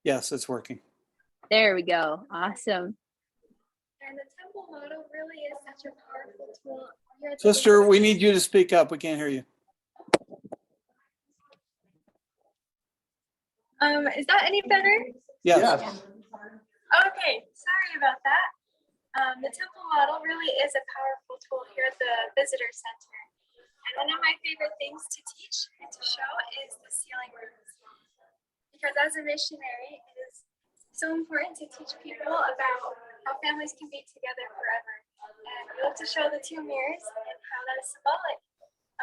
Yes, it's working. There we go. Awesome. And the temple model really is such a powerful tool. Here at the Sister, we need you to speak up. We can't hear you. Is that any better? Yes. Okay, sorry about that. The temple model really is a powerful tool here at the visitor center. And one of my favorite things to teach and to show is the sealing rooms. Because as a missionary, it is so important to teach people about how families can be together forever. And we love to show the two mirrors and how that is symbolic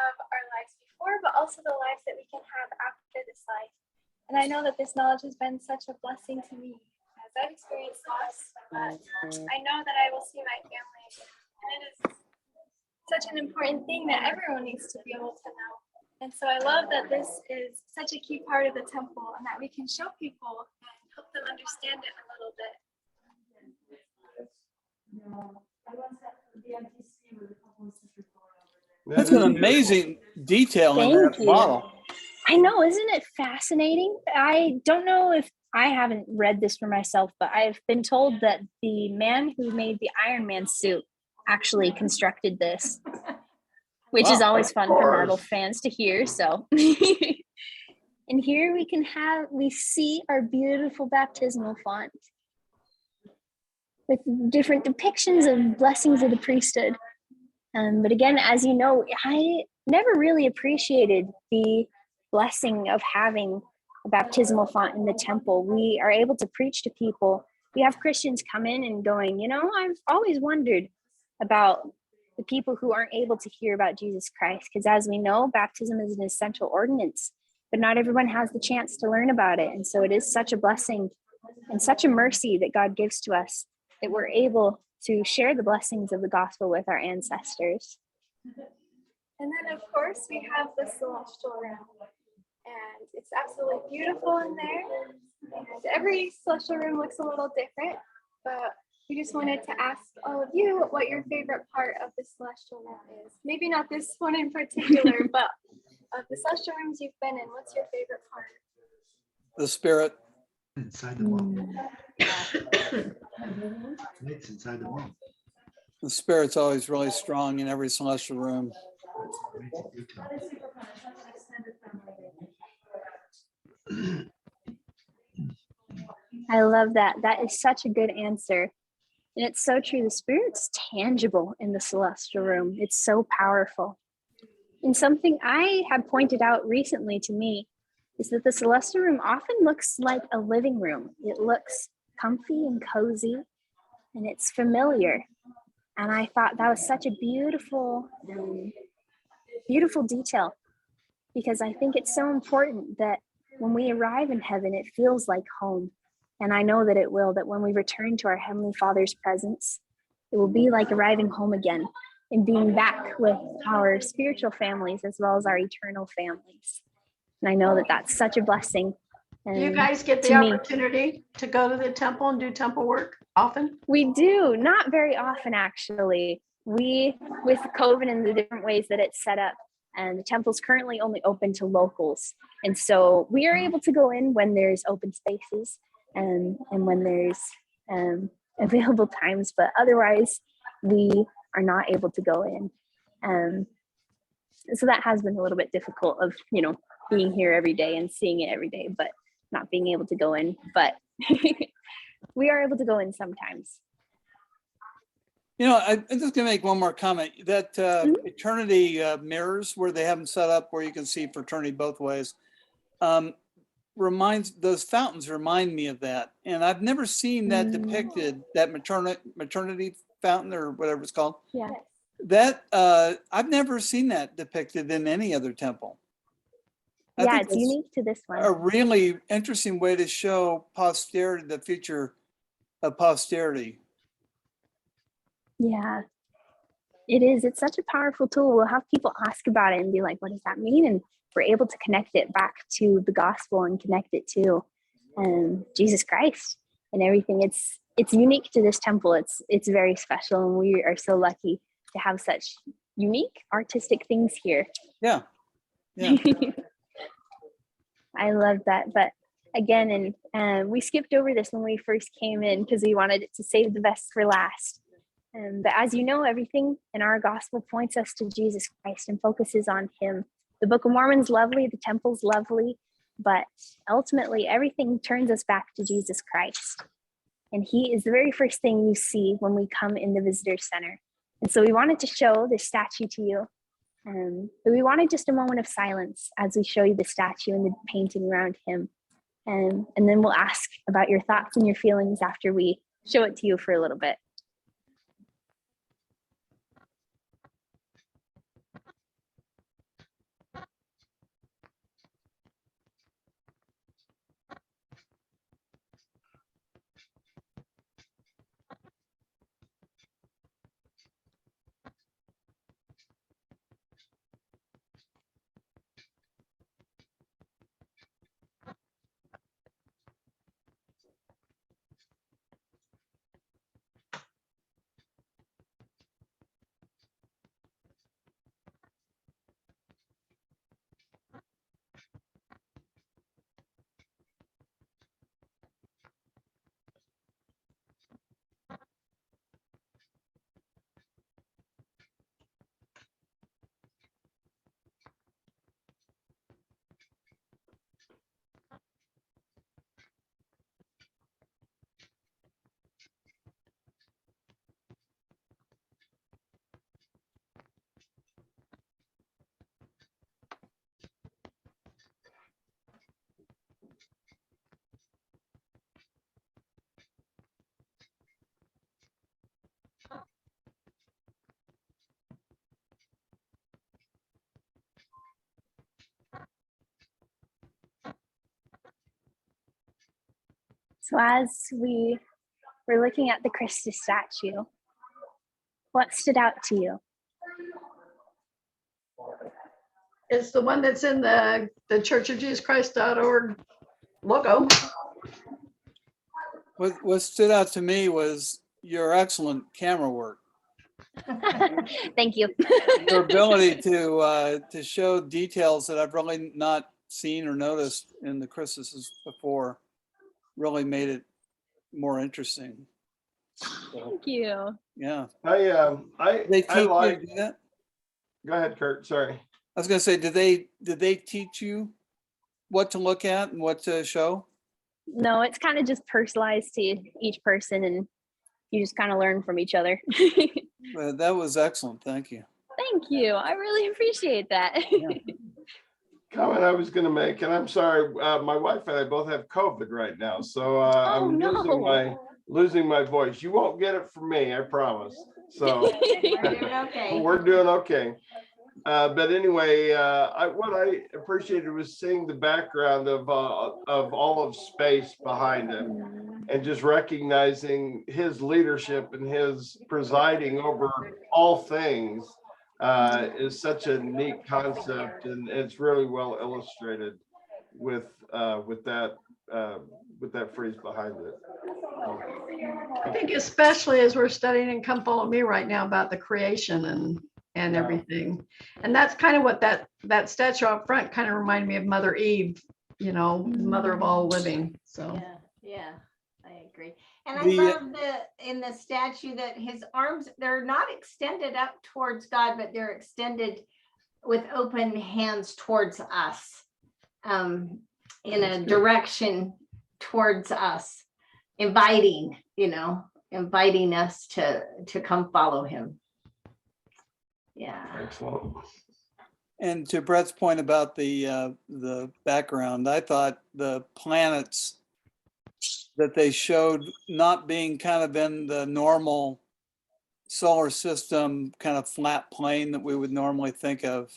of our lives before, but also the lives that we can have after this life. And I know that this knowledge has been such a blessing to me as I've experienced loss, but I know that I will see my family. And it is such an important thing that everyone needs to be able to know. And so I love that this is such a key part of the temple and that we can show people and help them understand it a little bit. That's an amazing detail in that model. I know, isn't it fascinating? I don't know if I haven't read this for myself, but I've been told that the man who made the Iron Man suit actually constructed this, which is always fun for Marvel fans to hear. So, and here we see our beautiful baptismal font with different depictions of blessings of the priesthood. But again, as you know, I never really appreciated the blessing of having a baptismal font in the temple. We are able to preach to people. We have Christians come in and going, I've always wondered about the people who aren't able to hear about Jesus Christ, because as we know, baptism is an essential ordinance, but not everyone has the chance to learn about it. And so it is such a blessing and such a mercy that God gives to us that we're able to share the blessings of the gospel with our ancestors. And then, of course, we have the celestial realm. And it's absolutely beautiful in there. And every celestial room looks a little different, but we just wanted to ask all of you what your favorite part of the celestial room is. Maybe not this one in particular, but of the celestial rooms you've been in, what's your favorite part? The spirit. Inside the wall. It's inside the wall. The spirit's always really strong in every celestial room. I love that. That is such a good answer. And it's so true. The spirit's tangible in the celestial room. It's so powerful. And something I had pointed out recently to me is that the celestial room often looks like a living room. It looks comfy and cozy, and it's familiar. And I thought that was such a beautiful, beautiful detail, because I think it's so important that when we arrive in heaven, it feels like home. And I know that it will, that when we return to our Heavenly Father's presence, it will be like arriving home again and being back with our spiritual families as well as our eternal families. And I know that that's such a blessing. Do you guys get the opportunity to go to the temple and do temple work often? We do, not very often actually. We, with COVID and the different ways that it's set up, and the temple's currently only open to locals. And so we are able to go in when there's open spaces and when there's available times, but otherwise we are not able to go in. So that has been a little bit difficult of, being here every day and seeing it every day, but not being able to go in. But we are able to go in sometimes. I'm just going to make one more comment. That eternity mirrors where they have them set up where you can see fraternity both ways. Those fountains remind me of that. And I've never seen that depicted, that maternity fountain or whatever it's called. Yeah. That I've never seen that depicted in any other temple. Yeah, it's unique to this one. A really interesting way to show posterity, the future of posterity. Yeah, it is. It's such a powerful tool. We'll have people ask about it and be like, what does that mean? And we're able to connect it back to the gospel and connect it to Jesus Christ and everything. It's unique to this temple. It's very special, and we are so lucky to have such unique artistic things here. Yeah. I love that. But again, and we skipped over this when we first came in because we wanted it to save the best for last. But as you know, everything in our gospel points us to Jesus Christ and focuses on him. The Book of Mormon's lovely, the temple's lovely, but ultimately everything turns us back to Jesus Christ. And he is the very first thing you see when we come in the visitor center. And so we wanted to show this statue to you. But we wanted just a moment of silence as we show you the statue and the painting around him. And then we'll ask about your thoughts and your feelings after we show it to you for a little bit. So as we were looking at the Christus statue, what stood out to you? It's the one that's in the churchofjesuschrist.org logo. What stood out to me was your excellent camera work. Thank you. Your ability to show details that I've really not seen or noticed in the Christuses before really made it more interesting. Thank you. Yeah. I They teach you to like. do that? Go ahead, Kurt. Sorry. I was gonna say, did they teach you what to look at and what to show? No, it's kind of just personalized to each person and you just kind of learn from each other. That was excellent. Thank you. Thank you. I really appreciate that. Yeah. Comment I was going to make, and I'm sorry, my wife and I both have COVID right now, so I'm losing my voice. You won't get it from me, I promise. So We're doing okay. we're doing okay. But anyway, what I appreciated was seeing the background of all of space behind him, and just recognizing his leadership and his presiding over all things is such a neat concept, and it's really well illustrated with that phrase behind it. I think especially as we're studying in Come Follow Me right now about the creation and everything. And that's kind of what that statue up front kind of reminded me of Mother Eve, mother of all living. So yeah, I agree. And I love in the statue that his arms, they're not extended up towards God, but they're extended with open hands towards us, in a direction towards us, inviting us to come follow him. Yeah. Excellent. And to Brett's point about the background, I thought the planets that they showed not being kind of in the normal solar system kind of flat plane that we would normally think of,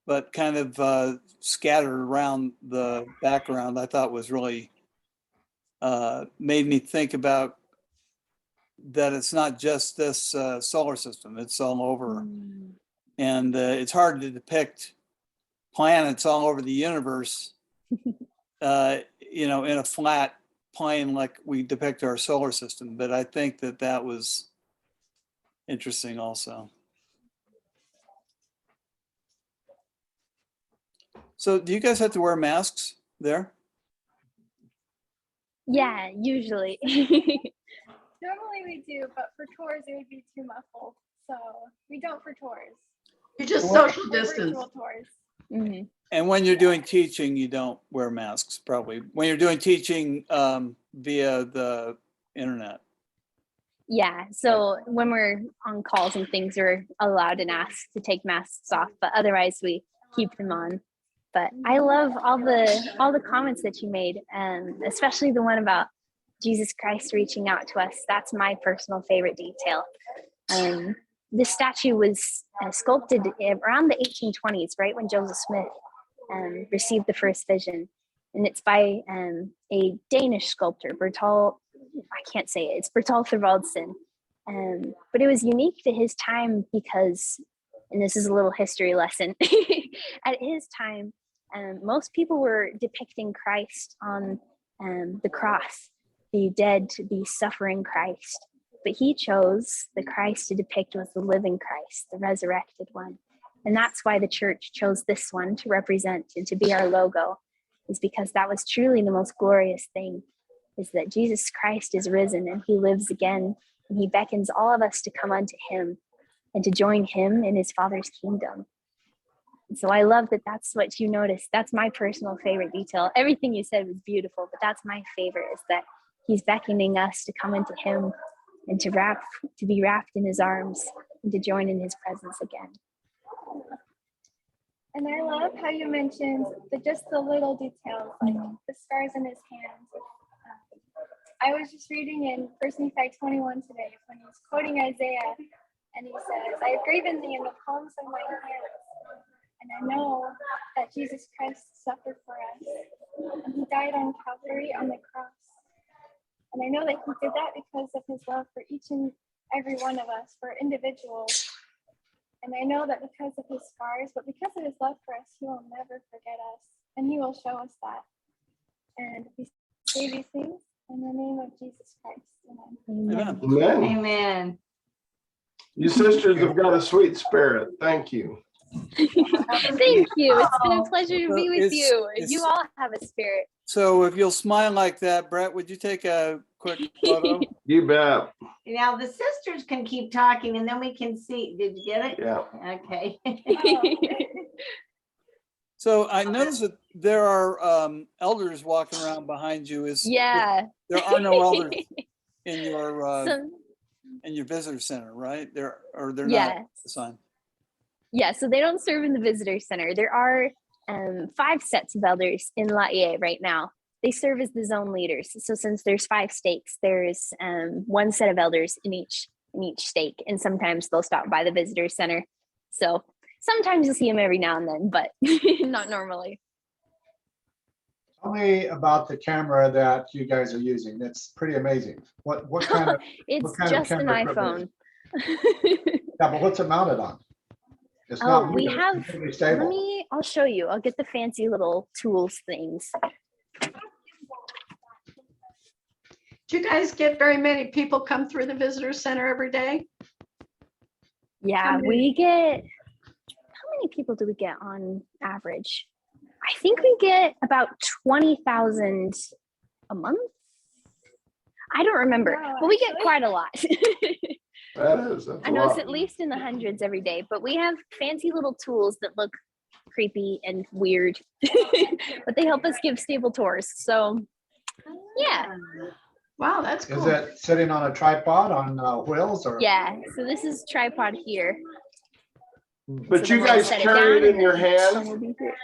but kind of scattered around the background, I thought was really made me think about that it's not just this solar system, it's all over. And it's hard to depict planets all over the universe, in a flat plane like we depict our solar system. But I think that was interesting also. So do you guys have to wear masks there? Yeah, usually. Normally we do, but for tours it would be too muffled. So we don't for tours. You just Well, social For distance. virtual tours. Mhm. And when you're doing teaching, you don't wear masks, probably. When you're doing teaching via the internet. Yeah, so when we're on calls and things, we're allowed and asked to take masks off, but otherwise we keep them on. But I love all the comments that you made, especially the one about Jesus Christ reaching out to us. That's my personal favorite detail. This statue was sculpted around the 1820s, right when Joseph Smith received the first vision, and it's by a Danish sculptor, Bertel. I can't say it. It's Bertel Thorvaldsen. But it was unique to his time because, and this is a little history lesson, at his time, most people were depicting Christ on the cross, the dead, the suffering Christ. But he chose the Christ to depict was the living Christ, the resurrected one. And that's why the church chose this one to represent and to be our logo, is because that was truly the most glorious thing, is that Jesus Christ is risen and he lives again, and he beckons all of us to come unto him and to join him in his Father's kingdom. And so I love that that's what you noticed. That's my personal favorite detail. Everything you said was beautiful, but that's my favorite, is that he's beckoning us to come into him and to be wrapped in his arms and to join in his presence again. And I love how you mentioned just the little details, like the scars in his hands. I was just reading in 1 Nephi 21 today when he's quoting Isaiah, and he says, I have graven thee in the palms of my hands, and I know that Jesus Christ suffered for us, and he died on Calvary on the cross. And I know that he did that because of his love for each and every one of us, for individuals. And I know that because of his scars, but because of his love for us, he will never forget us, and he will show us that. And we say these things in the name of Jesus Christ. Amen. Amen. Amen. Amen. You sisters have got a sweet spirit. Thank you. Thank you. It's been a pleasure to be with It's- you. it's- You all have a spirit. So if you'll smile like that, Brett, would you take a quick photo? You bet. Now the sisters can keep talking and then we can see. Did you get it? Yeah. Okay. So I noticed that there are elders walking around behind you. Yeah. There are no elders in your So, visitor center, right? They're not yes. assigned. Yeah, so they don't serve in the visitor center. There are 5 sets of elders in Laie right now. They serve as the zone leaders. So since there's 5 stakes, there's 1 set of elders in each stake, and sometimes they'll stop by the visitor center. So sometimes you'll see them every now and then, but not normally. Tell me about the camera that you guys are using. It's pretty amazing. What kind of, It's kind of just an camera iPhone. yeah, but what's it mounted on? It's Oh, not we moving, it's have, completely stable. I'll show you. I'll get the fancy little tools things. Do you guys get very many people come through the visitor center every day? Yeah, many? we get, how many people do we get on average? I think we get about 20,000 a month. I don't remember, Wow, but we get actually? quite a lot. That's I a know it's lot. at least in the hundreds every day, but we have fancy little tools that look creepy and weird, but they help us give stable tours. So yeah, Wow, that's Is cool. it sitting on a tripod on wheels or? yeah. So this is tripod here. But So you then we'll guys set carry down it and in your then hand? someone will be here.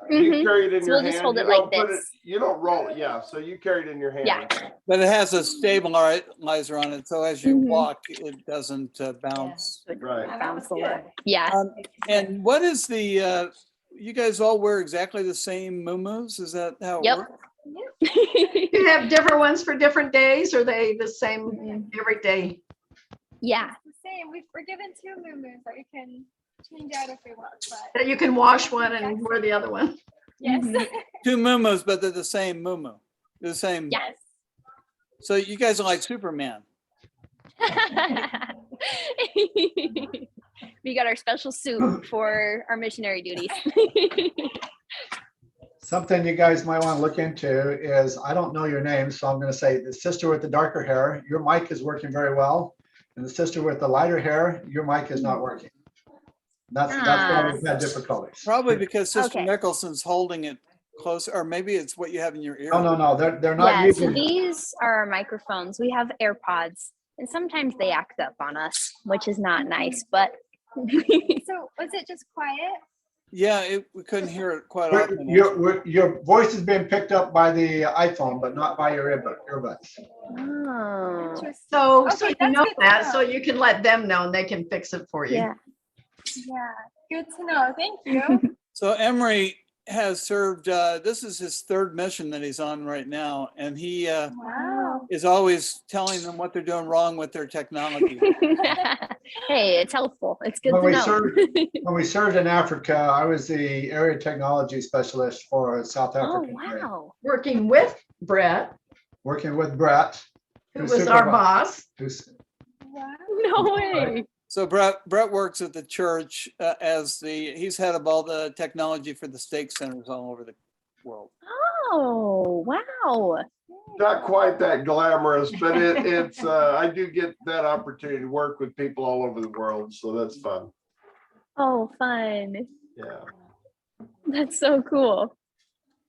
You Mhm. carry it in So your we'll just hand? hold You it like don't put this. You don't roll it, yeah. So you carry it in your hand. Yeah. But it has a stabilizer on it, so as you Mhm. walk, it doesn't bounce. Right. Bounce a lot. Yeah. And what is the? You guys all wear exactly the same muumuus? Is that how it Yep. works? Do you have different ones for different days, or are they the same Mhm. every day? Yeah. It's the same. We're given 2 muumuus that we can change out if we want, but That you can wash one and wear the other one? yes. Mhm. 2 muumuus, but they're the same muumu. They're the same. Yes. So you guys are like Superman. We got our special suit for our missionary duties. Something you guys might want to look into is, I don't know your name, so I'm going to say the sister with the darker hair, your mic is working very well. And the sister with the lighter hair, your mic is not working. That's why we've had difficulties. Probably because Sister Okay. Nicholson's holding it close, or maybe it's what you have in your ear. No, they're not Yeah, so using. these are our microphones. We have AirPods, and sometimes they act up on us, which is not nice, but So was it just quiet? Yeah, we couldn't hear it quite often. Your voice is being picked up by the iPhone, but not by your earbuds. oh, So Okay, you that's know good to that, know. so you can let them know and they can fix it for you. yeah. Yeah, good to know. Thank you. So Emery has served, this is his third mission that he's on right now. And he Wow. is always telling them what they're doing wrong with their technology. Hey, it's helpful. It's good When to we know. When we served in Africa, I was the area technology specialist for South Oh, Africa, wow. Working with Brett, working with Brett, who who's was our supervi- boss. who's Wow. No way. So Brett works at the church he's head of all the technology for the stake centers all over the world. Oh, wow. Not quite that glamorous, but it's I do get that opportunity to work with people all over the world, so that's fun. Oh, fun. Yeah. That's so cool.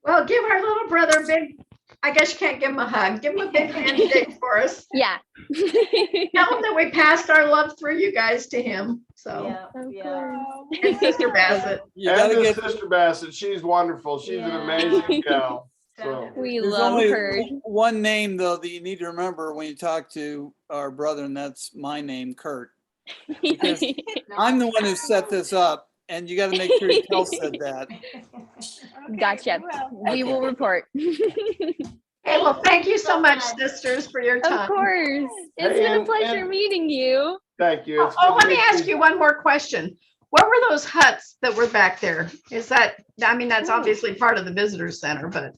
Well, give our little brother a big, I guess you can't give him a hug. Give him a big handshake for us. Yeah. Tell him that we passed our love through you guys to him. So, Of Yeah. course. and Sister Bassett. You And gotta this get, Sister Bassett, she's wonderful. She's an Yeah. amazing gal. So We there's love only her. one name though that you need to remember when you talk to our brother, and that's my name, Kurt. Because I'm the one who set this up, and you got to make sure you tell Sid that. Okay, Gotcha. well, We will report. Hey, well, thank you so much, sisters, for your Of time. course. It's Hey, been a and- pleasure and- meeting you. thank you. It's Oh, good let me to ask see- you one more question. What were those huts that were back there? Is that, I mean, that's obviously part of the visitor center, but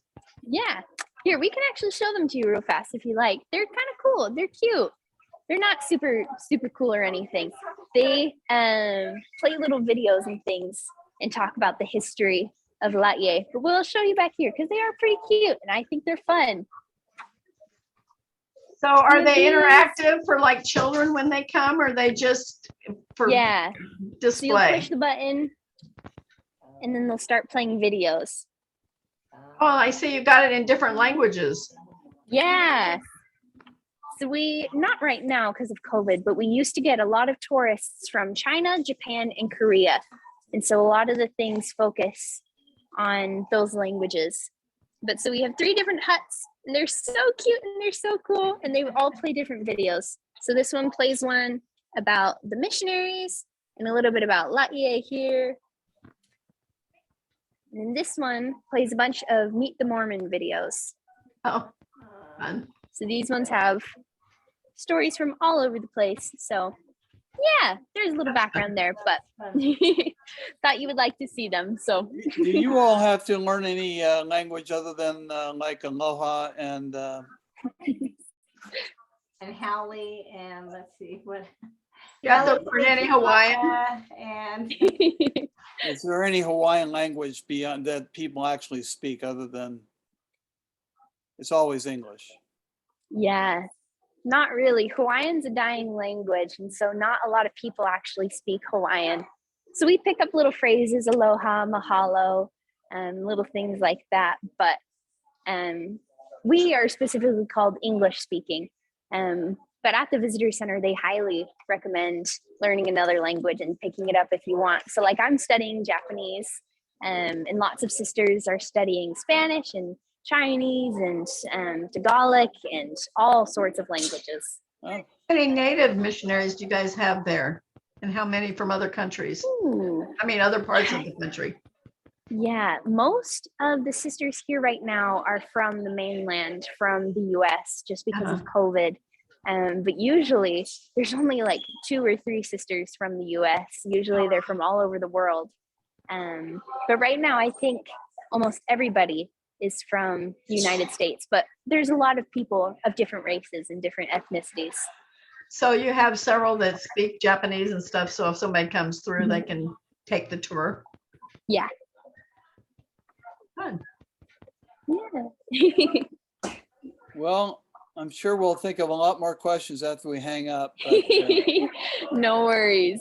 Yeah. Here, we can actually show them to you real fast if you like. They're kind of cool. They're cute. They're not super cool or anything. They play little videos and things and talk about the history of Laie. But we'll show you back here because they are pretty cute and I think they're fun. so are they These- interactive for like children when they come, or are they just for Yeah. So you'll display? push the button and then they'll start playing videos. Oh, I see you got it in different languages. Yeah. So not right now because of COVID, but we used to get a lot of tourists from China, Japan, and Korea. And so a lot of the things focus on those languages. But so we have 3 different huts, and they're so cute and they're so cool, and they all play different videos. So this one plays one about the missionaries and a little bit about Laie here. And then this one plays a bunch of Meet the Mormon videos. Oh, fun. So these ones have stories from all over the place. So yeah, there's a little background there, but thought you would like to see them. So Do you all have to learn any language other than like aloha and And Howley, and let's see what. You have to learn any Hawaiian? And is there any Hawaiian language beyond that people actually speak other than it's always English? yeah, not really. Hawaiian's a dying language, and so not a lot of people actually speak Hawaiian. So we pick up little phrases, aloha, mahalo, little things like that. But we are specifically called English speaking. But at the visitor center, they highly recommend learning another language and picking it up if you want. So like I'm studying Japanese, and lots of sisters are studying Spanish and Chinese and Tagalog and all sorts of languages. Oh, How many native missionaries do you guys have there? And how many from other countries? Ooh. I mean, other parts of the country. Yeah, most of the sisters here right now are from the mainland, from the US, just because of COVID. But usually there's only like 2 or 3 sisters from the US. Usually they're from all over the world. But right now I think almost everybody is from the United States, but there's a lot of people of different races and different ethnicities. So you have several that speak Japanese and stuff. So if somebody comes through, they can take the tour. Yeah. Fun. Yeah. Well, I'm sure we'll think of a lot more questions after we hang up. But, No worries.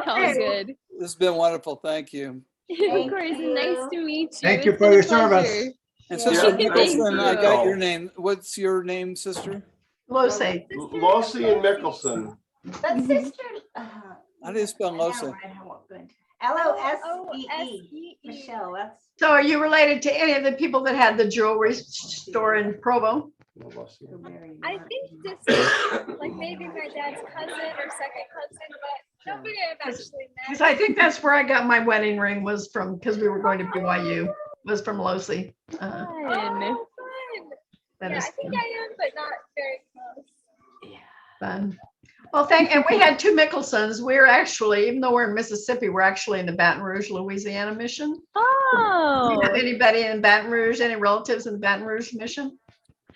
All Okay. good. this has been wonderful. Thank you. Of Thank course. you. Nice to meet you. Thank you It's for been a your service. pleasure. And Yeah. Sister Thank Mickelson, I got you. your name. What's your name, sister? Losey. Laie and Mickelson. But sister. How do you spell Lose? Losee. Michelle, that's. So are you related to any of the people that had the jewelry store in Provo? I think distant, like maybe my dad's cousin or second cousin, but nobody I've actually met. Because I think that's where I got my wedding ring was from, because we were going to BYU, was from Losey. Fun. Fun. That Yeah, is I think I am, but not very close. fun. Well, and we had two Mickelsons. We're actually, even though we're in Mississippi, we're actually in the Baton Rouge, Louisiana mission. Do you have Oh, anybody in Baton Rouge, any relatives in the Baton Rouge mission?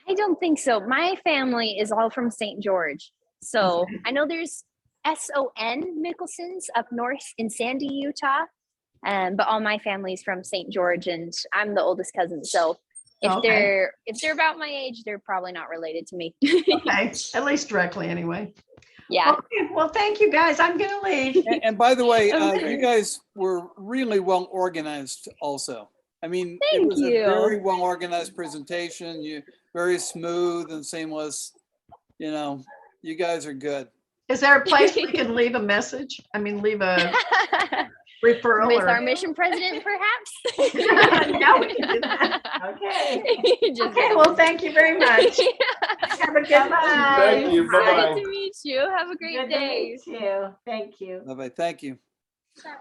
I don't think so. My family is all from St. George. So I know there's SON Mickelsons up north in Sandy, Utah. But all my family's from St. George and I'm the oldest cousin. So if Okay. they're about my age, they're probably not related to me. Okay, at least directly anyway. Yeah. Okay, well, thank you guys. I'm gonna leave. And by the way, Okay. you guys were really well organized also. I mean, it Thank was a you. very well organized presentation. You very smooth and seamless. You know, you guys are good. Is there a place we can leave a message? I mean, leave a referral With or? our mission president, perhaps? Yeah, we can do that. Okay. Just Okay, kidding. well, thank you very much. Have a good Bye-bye. night. Thank you. Great Bye-bye. to meet you. Have a great Good to day. meet you. Thank you. Bye-bye. Thank you. Sorry.